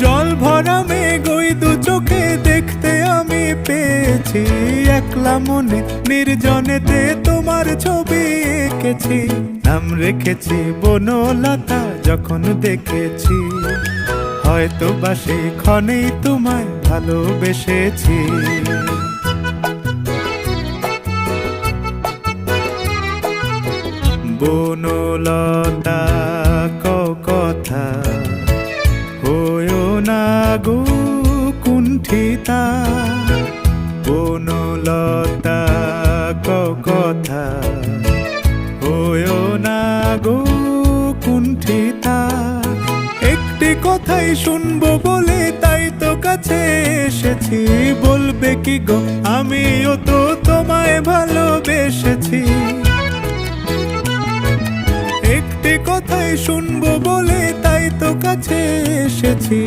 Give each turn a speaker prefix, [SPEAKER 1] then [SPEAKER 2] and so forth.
[SPEAKER 1] জল ভরা মেঘ ওই দু চোখে দেখতে আমি পেয়েছি, একলা মনে নির্জনেতে তোমার ছবি এঁকেছি। নাম রেখেছি বনলতা যখন দেখেছি, হয়তো বা সেই ক্ষণেই তোমায় ভালোবেসেছি। বনলতা কথা হয়ো না গো কুণ্ঠিতা, বনলতা কথা হয়ো না গো কুণ্ঠিতা। একটি কথাই শুনবো বলে তাই তো কাছে এসেছি, বলবে কি গো আমিও তো তোমায় ভালোবেসেছি। একটি কথাই শুনবো বলে তাই তো কাছে এসেছি,